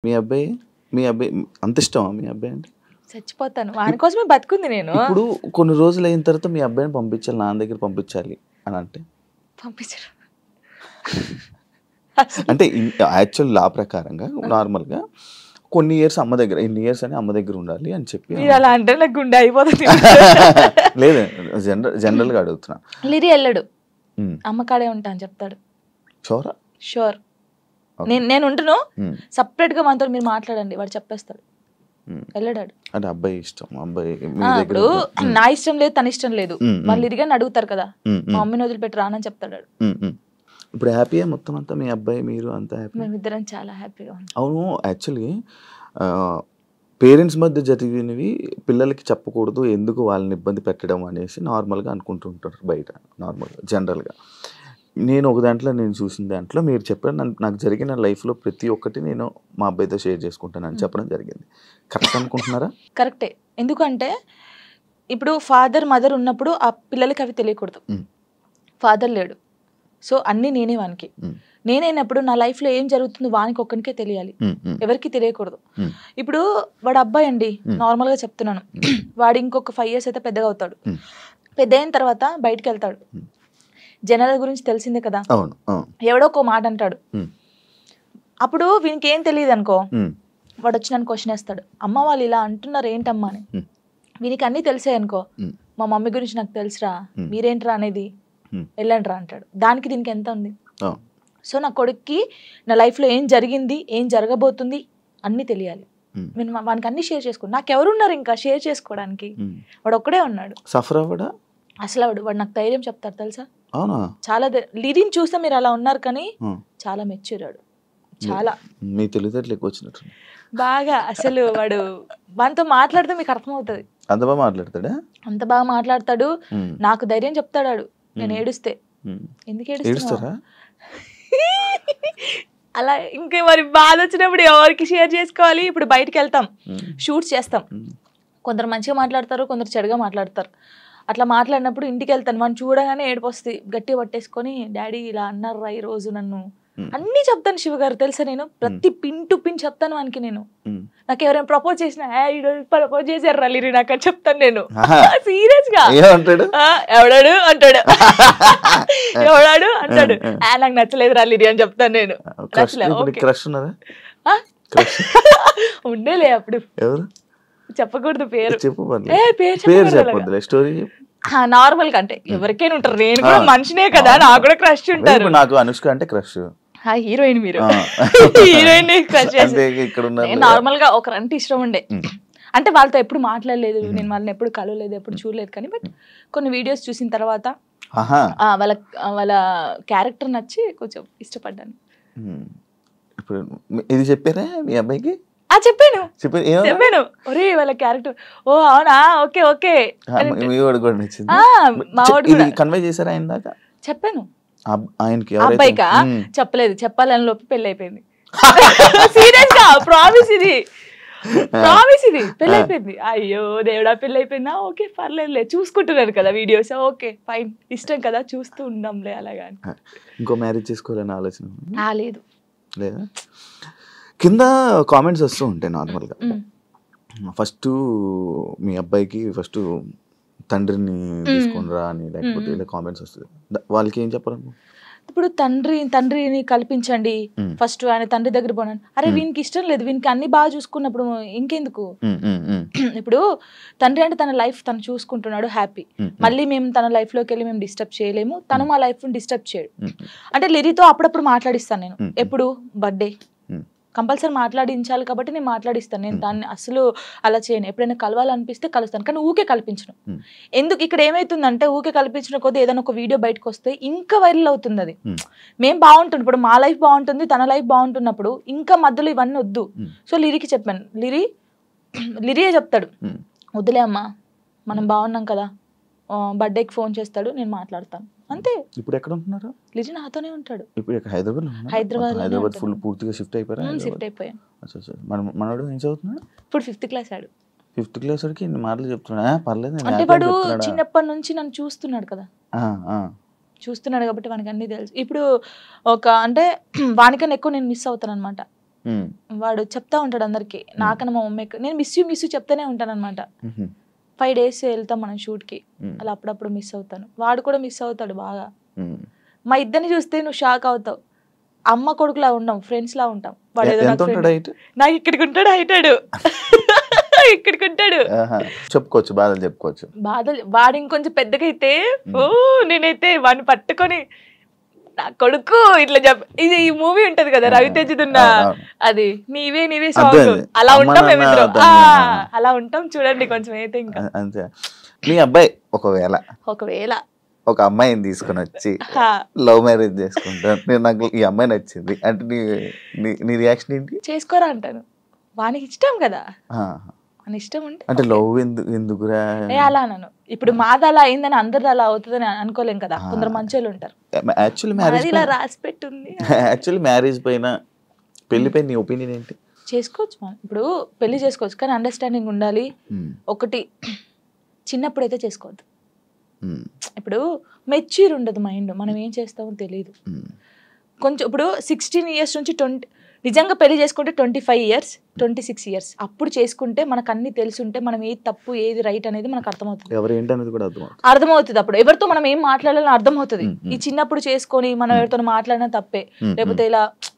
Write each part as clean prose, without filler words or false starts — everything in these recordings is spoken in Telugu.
మీ అబ్బాయి మీ అబ్బాయి అంత ఇష్టమా మీ అబ్బాయి అంటే? చచ్చిపోతాను. వాని కోసమే బతుకుంది నేను. ఇప్పుడు కొన్ని రోజులు అయిన తర్వాత మీ అబ్బాయిని పంపించాలి, నాన్న దగ్గర పంపించాలి అని అంటే పంపించరు. అంటే యాక్చువల్ లా ప్రకారంగా నార్మల్గా కొన్ని ఇయర్స్ అమ్మ దగ్గర, ఇన్ని ఇయర్స్ అని అమ్మ దగ్గర ఉండాలి అని చెప్పి. మీరు అలా అంటే నాకు గుండె అయిపోతుంది. లేదు, జనరల్గా అడుగుతున్నా. లిరి వెళ్ళడు, అమ్మ కాడే ఉంటా అని చెప్తాడు. షోరా? షూర్. నేను ఉంటును, సపరేట్ గా మనతో మీరు మాట్లాడండి, వాడు చెప్పేస్తాడు. వెళ్ళడాడు. అంటే అబ్బాయి ఇష్టం, అబ్బాయి ఇప్పుడు నా ఇష్టం లేదు, తన ఇష్టం లేదు, వాళ్ళు ఇదిగాని అడుగుతారు కదా, మా మమ్మీని వదిలిపెట్టి రానని చెప్తాడు. ఇప్పుడు హ్యాపీయా మొత్తం అంతా, మీ అబ్బాయి మీరు అంతా హ్యాపీ? మేమిద్దరం చాలా హ్యాపీగా ఉన్నాం. అవును, యాక్చువల్లీ పేరెంట్స్ మధ్య జరిగినవి పిల్లలకి చెప్పకూడదు, ఎందుకు వాళ్ళని ఇబ్బంది పెట్టడం అనేసి నార్మల్గా అనుకుంటుంటారు బయట, నార్మల్గా జనరల్గా. నేను ఒక దాంట్లో నేను చూసిన దాంట్లో మీరు చెప్పారు, నాకు జరిగిన లైఫ్లో ప్రతి ఒక్కటి నేను మా అబ్బాయితో షేర్ చేసుకుంటానని చెప్పడం జరిగింది. కరెక్ట్ అనుకుంటున్నారా? కరెక్టే. ఎందుకంటే ఇప్పుడు ఫాదర్ మదర్ ఉన్నప్పుడు ఆ పిల్లలకి అవి తెలియకూడదు. ఫాదర్ లేడు, సో అన్నీ నేనే వానికి. నేనైనప్పుడు నా లైఫ్లో ఏం జరుగుతుందో వానికి ఒక్కనికే తెలియాలి, ఎవరికి తెలియకూడదు. ఇప్పుడు వాడు అబ్బాయి అండి, నార్మల్గా చెప్తున్నాను, వాడు ఇంకొక 5 years అయితే పెద్దగా అవుతాడు. పెద్ద అయిన తర్వాత బయటకు వెళ్తాడు, జనాల గురించి తెలిసిందే కదా, ఎవడో ఒక మాట అంటాడు. అప్పుడు వీనికి ఏం తెలియదు అనుకో, వాడు వచ్చి నన్ను క్వశ్చన్ వేస్తాడు, అమ్మ వాళ్ళు ఇలా అంటున్నారు ఏంటమ్మా అని. వీనికి అన్నీ తెలిసాయి అనుకో, మా మమ్మీ గురించి నాకు తెలుసురా, మీరేంట్రా అనేది, వెళ్ళండి రా అంటాడు. దానికి దీనికి ఎంత ఉంది? సో నా కొడుక్కి నా లైఫ్లో ఏం జరిగింది, ఏం జరగబోతుంది అన్నీ తెలియాలి. నేను వానికి అన్ని షేర్ చేసుకోండి, నాకు ఎవరున్నారు ఇంకా షేర్ చేసుకోవడానికి, వాడు ఒక్కడే ఉన్నాడు. సఫర్ అవ్వడా అసలు వాడు నాకు ధైర్యం చెప్తాడు తెలుసా. అవునా? చాలా లిరిని చూస్తే మీరు అలా ఉన్నారు కానీ చాలా మెచ్యూరాడు, చాలా. మీ తెలివితేటలు ఎక్కువ వచ్చినట్టు బాగా. అసలు వాడు వానితో మాట్లాడితే మీకు అర్థమవుతుంది. అంత బాగా మాట్లాడతాడా? అంత బాగా మాట్లాడతాడు, నాకు ధైర్యం చెప్తాడు. నేను ఏడుస్తే, ఎందుకు ఏడుస్తారా అలా. ఇంకా మరి బాధ వచ్చినప్పుడు ఎవరికి షేర్ చేసుకోవాలి? ఇప్పుడు బయటకు వెళ్తాం, షూట్స్ చేస్తాం, కొందరు మంచిగా మాట్లాడతారు, కొందరు చెడుగా మాట్లాడతారు. అట్లా మాట్లాడినప్పుడు ఇంటికి వెళ్తాను, మనం చూడగానే ఏడుపు వస్తుంది, గట్టిగా పట్టేసుకొని డాడీ ఇలా అన్నారా ఈ రోజు నన్ను అన్నీ చెప్తాను. శివ గారు తెలుసా, నేను ప్రతి పిన్ టు పిన్ చెప్తాను వానికి. నేను నాకు ఎవరైనా ప్రపోజ్ చేసినా, ప్రపోజ్ చేశారు లిరి నాకు అని చెప్తాను నేను, సీరియస్ గా. ఎవడాడు అంటాడు, ఎవడాడు అంటాడు, నాకు నచ్చలేదు లిరి అని చెప్తాను నేను. ఉండేలే అప్పుడు, చెప్పకూడదు పేరు, నార్మల్ గా అంటే ఎవరికైనా ఉంటారు, నేను కూడా మనిషినే కదా, నాకు కూడా క్రష్ ఉంటారు. నాకు అనుష్క అంటే క్రష్, హీరోయిన్ మీరు హీరోయిన్ క్రష్ చేసి. నార్మల్ గా ఒకరంటే ఇష్టం ఉండే, అంటే వాళ్ళతో ఎప్పుడు మాట్లాడలేదు, నేను వాళ్ళని ఎప్పుడు కలవలేదు, ఎప్పుడు చూడలేదు, కానీ బట్ కొన్ని వీడియోస్ చూసిన తర్వాత వాళ్ళ వాళ్ళ క్యారెక్టర్ నచ్చి కొంచెం ఇష్టపడ్డాను. ఇప్పుడు ఇది చెప్పారా మీ అబ్బాయికి? చెప్పాను, ఒరే వాళ్ళ క్యారెక్టర్, ఓ అవునా, ఓకే ఓకే. కన్వే చేశారా ఆయన దాకా? చెప్పాను ఆయనకి. అబ్బాయికా చెప్పలేదు, చెప్పాలని లోపు పెళ్లి అయిపోయింది. సీరియస్ గా ప్రామిస్, ఇది ప్రామిస్, ఇది పెళ్లి అయిపోయింది. అయ్యో దేవుడా, పెళ్లి అయిపోయిందా, ఓకే పర్లేదులే, చూసుకుంటున్నారు కదా వీడియోస్, ఓకే ఫైన్, ఇష్టం కదా చూస్తూ ఉందాంలే అలాగా. ఇంకో మ్యారేజ్ చేసుకోవాలని ఆలోచన లేదు లేదా? కింద కామెంట్స్ వస్తూ ఉంటాయి నార్మల్గా. ఫస్ట్ మీ అబ్బాయికి ఫస్ట్ తండ్రిని తీసుకొని రా అని, లేకపోతే ఇలా కామెంట్స్ వస్తుంది, వాళ్ళకి ఏం చెప్పాలి? ఇప్పుడు తండ్రిని కల్పించండి, ఫస్ట్ ఆయన తండ్రి దగ్గర పోనండి. అరే వీనికి ఇష్టం లేదు, వీనికి అన్ని బాగా చూసుకున్నప్పుడు ఇంకెందుకు? ఇప్పుడు తండ్రి అంటే తన లైఫ్ తను చూసుకుంటున్నాడు, హ్యాపీ. మళ్ళీ మేము తన లైఫ్ లోకి వెళ్ళి మేము డిస్టర్బ్ చేయలేము, తను మా లైఫ్ డిస్టర్బ్ చేయడు. అంటే లిరితో అప్పుడప్పుడు మాట్లాడిస్తాను నేను, ఎప్పుడు బర్త్డే కంపల్సరీ మాట్లాడించాలి కాబట్టి నేను మాట్లాడిస్తాను. నేను దాన్ని అసలు అలా చేయను, ఎప్పుడైనా కలవాలనిపిస్తే కలుస్తాను, కానీ ఊకే కల్పించను. ఎందుకు ఇక్కడ ఏమైతుందంటే, ఊకే కల్పించిన కొద్దీ ఏదైనా ఒక వీడియో బయటకు వస్తే ఇంకా వైరల్ అవుతుంది. అది మేము బాగుంటుంది, ఇప్పుడు మా లైఫ్ బాగుంటుంది, తన లైఫ్ బాగుంటున్నప్పుడు ఇంకా మధ్యలో ఇవన్నీ వద్దు. సో లిరికి చెప్పాను, లిరియే చెప్తాడు, వద్దులే అమ్మా మనం బాగున్నాం కదా, బర్త్డేకి ఫోన్ చేస్తాడు, నేను మాట్లాడతాను అంతే. ఇప్పుడు ఎక్కడ ఉంటున్నారు? లిరి నాతోనే ఉంటాడు. ఇప్పుడు హైదరాబాద్ ఫుల్ పూర్తిగా షిఫ్ట్ అయిపోయారు? షిఫ్ట్ అయిపోయాను. మనోడు ఏం చదువుతున్నాడు? ఇప్పుడు 5th class ఆడు. 5th class వాడికి ఇన్ని మాటలు చెప్తున్నా? పర్లేదు, అంటే వాడు చిన్నప్పటి నుంచి నన్ను చూస్తున్నాడు కదా, చూస్తున్నాడు కాబట్టి వానికి అన్ని తెలుసు. ఇప్పుడు ఒక అంటే వానికన్నా ఎక్కువ నేను మిస్ అవుతాను అనమాట. వాడు చెప్తా ఉంటాడు అందరికి, నాకన్నా మా మమ్మీ నేను మిస్ యూ చెప్తానే ఉంటాను అనమాట. 5 days వెళ్తాం మనం షూట్కి, అలా అప్పుడప్పుడు మిస్ అవుతాను, వాడు కూడా మిస్ అవుతాడు బాగా. మా ఇద్దరిని చూస్తే నువ్వు షాక్ అవుతావు. అమ్మ కొడుకులా ఉండం, ఫ్రెండ్స్ లా ఉంటాం. వాడు ఏదో నాకు ఇక్కడికి ఉంటాడు, హైటాడు ఇక్కడికి ఉంటాడు. చెప్పుకోవచ్చు, బాధలు చెప్పుకోవచ్చు. బాధలు వాడు ఇంకొంచెం పెద్దగా అయితే నేనైతే వాడిని పట్టుకొని నా కొడుకు ఇట్లా ఇది ఈ మూవీ ఉంటది కదా రవితేజదున్న, అది నీవే సాంగ్, అలా ఉంటాం మేమిద్దరం. అలా ఉంటాం చూడండి కొంచెం అయితే. ఇంకా అంతే. మీ అబ్బాయి ఒకవేళ ఒక అమ్మాయిని తీసుకొని వచ్చి లవ్ మ్యారేజ్ చేసుకుంటాను, నేను నాకు ఈ అమ్మాయి నచ్చింది అంటే నీ రియాక్షన్ ఏంటి? చేసుకోరా అంటాను. వానికి ఇష్టం కదా, వాని ఇష్టం ఉంటే అంటే లవ్ ఎందుకురా అలా అన్నాను. ఇప్పుడు మాది అలా అయిందని అందరిది అలా అవుతుందని అనుకోలేం కదా, కొందరు మంచోళ్ళు ఉంటారు. యాక్చువల్లీ రాసి పెట్టుంది. యాక్చువల్లీ మ్యారేజ్ పైన, పెళ్లి పైన నీ ఒపీనియన్ ఏంటి? చేసుకోవచ్చు మనం, ఇప్పుడు పెళ్లి చేసుకోవచ్చు, కానీ అండర్స్టాండింగ్ ఉండాలి. ఒకటి, చిన్నప్పుడైతే చేసుకోవద్దు. ఇప్పుడు మెచ్యూర్ ఉండదు మైండ్, మనం ఏం చేస్తామో తెలియదు. కొంచెం ఇప్పుడు 16 years నుంచి 20, నిజంగా పెళ్లి చేసుకుంటే 25 years 26 years అప్పుడు చేసుకుంటే మనకు అన్ని తెలుసుంటే మనం ఏది తప్పు ఏది రైట్ అనేది మనకు అర్థమవుతుంది. అర్థమవుతుంది. అప్పుడు ఎవరితో మనం ఏం మాట్లాడాలని అర్థమవుతుంది. ఈ చిన్నప్పుడు చేసుకొని మనం ఎవరితో మాట్లాడినా తప్పే, లేకపోతే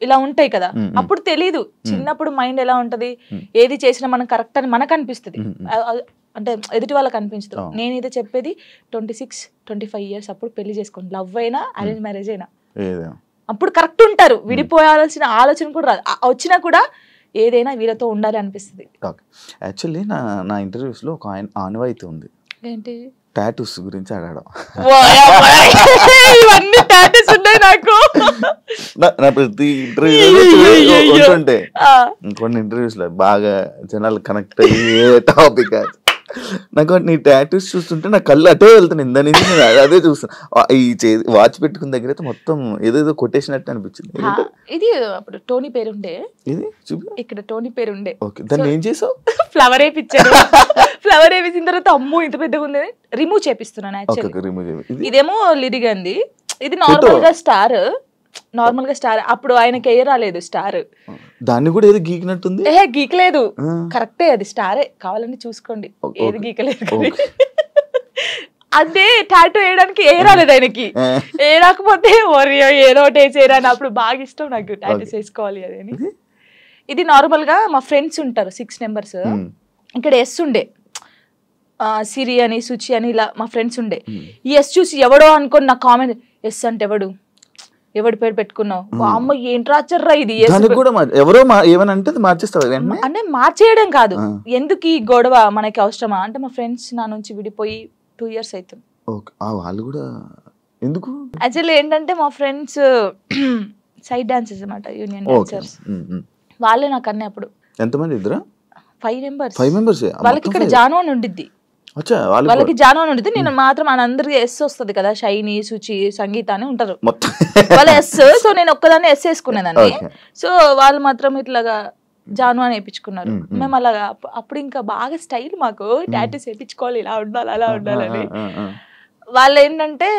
ఇలా ఉంటాయి కదా, అప్పుడు తెలీదు. చిన్నప్పుడు మైండ్ ఎలా ఉంటది, ఏది చేసినా మనం కరెక్ట్ అని మనకు అనిపిస్తుంది, అంటే ఎదుటి వాళ్ళకి అనిపించదు. నేనైతే చెప్పేది 26-25 years అప్పుడు పెళ్లి చేసుకోండి. లవ్ అయినా అరేంజ్ మ్యారేజ్ అయినా అప్పుడు కరెక్ట్ ఉంటారు. విడిపోయాల్సిన ఆలోచన కూడా రాదు, వచ్చినా కూడా ఏదైనా వీళ్ళతో ఉండాలి అనిపిస్తుంది. యాక్చువల్లీ నా ఇంటర్వ్యూస్ లో ఒక ఆనవాయితీ ఉంది, ఏంటి టాటూస్ గురించి అడగడం. ఇవన్నీ టాటూస్ ఉన్నాయి నాకు. నా ప్రతి ఇంటర్వ్యూ ఉంటుంటే కొన్ని ఇంటర్వ్యూస్ లో బాగా జనాలు కనెక్ట్ అయ్యే టాపిక్. నాకు నీ టాటూస్ చూస్తుంటే నా కళ్ళు అటే వెళ్తాను, ఇందా నుంచి నేను అదే చూస్తాను. ఈ వాచ్ పెట్టుకున్న దగ్గర అయితే మొత్తం ఏదేదో కొట్టేసినట్టు అనిపించింది. ఇది అప్పుడు టోనీ పేరుండే, ఇది చూపి ఇక్కడ టోనీ పేరుండే. ఓకే, దాన్ని ఏం చేసావు? ఫ్లవర్ వేయించాను. ఫ్లవర్ వేసిన తర్వాత అమ్మో ఇంత పెద్దగా ఉంది, రిమూవ్ చేపిస్తున్నాను. ఇదేమో లిరిగంది, ఇది నార్మల్ గా స్టార్, అప్పుడు ఆయనకి ఏ రాలేదు స్టార్, దాన్ని కూడా ఏది గీకినట్టుంది. గీకలేదు, కరెక్టే, అది స్టారే, కావాలని చూసుకోండి, ఏది గీకలేదు. అదే టాటూ వేయడానికి ఏ రాలేదు ఆయనకి, ఏ రాకపోతే ఏదో ఒకటి వేసేరా అని. అప్పుడు బాగా ఇష్టం నాకు టాటూస్ వేసుకోవాలి అని. ఇది నార్మల్ గా మా ఫ్రెండ్స్ ఉంటారు 6 members, ఇక్కడ ఎస్ ఉండే, సిరి అని సుచి అని ఇలా మా ఫ్రెండ్స్ ఉండే. ఈ ఎస్ చూసి ఎవడో అనుకోని నా కామెంట్, ఎస్ అంటే ఎవడి పేరు పెట్టుకున్నావు, అమ్మ ఏంట్రా చర్రా ఇది, ఎవరో ఏమనంటే మార్చేస్తావు అంటే మార్చేయడం కాదు, ఎందుకు ఈ గొడవ మనకి అవసరమా అంటే, మా ఫ్రెండ్స్ నా నుంచి విడిపోయి 2 years అవుతుంది. వాళ్ళు కూడా ఎందుకు, యాక్చువల్లీ ఏంటంటే మా ఫ్రెండ్స్ సైడ్ డాన్సర్స్ అన్నమాట, యూనియన్ డాన్సర్స్. వాళ్ళే నాకు అన్నీ. అప్పుడు ఎంతమంది? 5 members. వాళ్ళకి ఇక్కడ జాను అని ఉండిద్ది, వాళ్ళకి జాను అని ఉండిద్ది. నేను మాత్రం అందరికి ఎస్ వస్తుంది కదా, షైని, సుచి, సంగీత అని ఉంటారు వాళ్ళ ఎస్. సో నేను ఒక్కదాన్ని ఎస్ వేసుకునేదాన్ని, సో వాళ్ళు మాత్రం ఇట్లాగా జాను అని వేయించుకున్నారు. మేము అలాగా అప్పుడు ఇంకా బాగా స్టైల్ మాకు, టాటూస్ వేయించుకోవాలి, ఇలా ఉండాలి అలా ఉండాలని. వాళ్ళు ఏంటంటే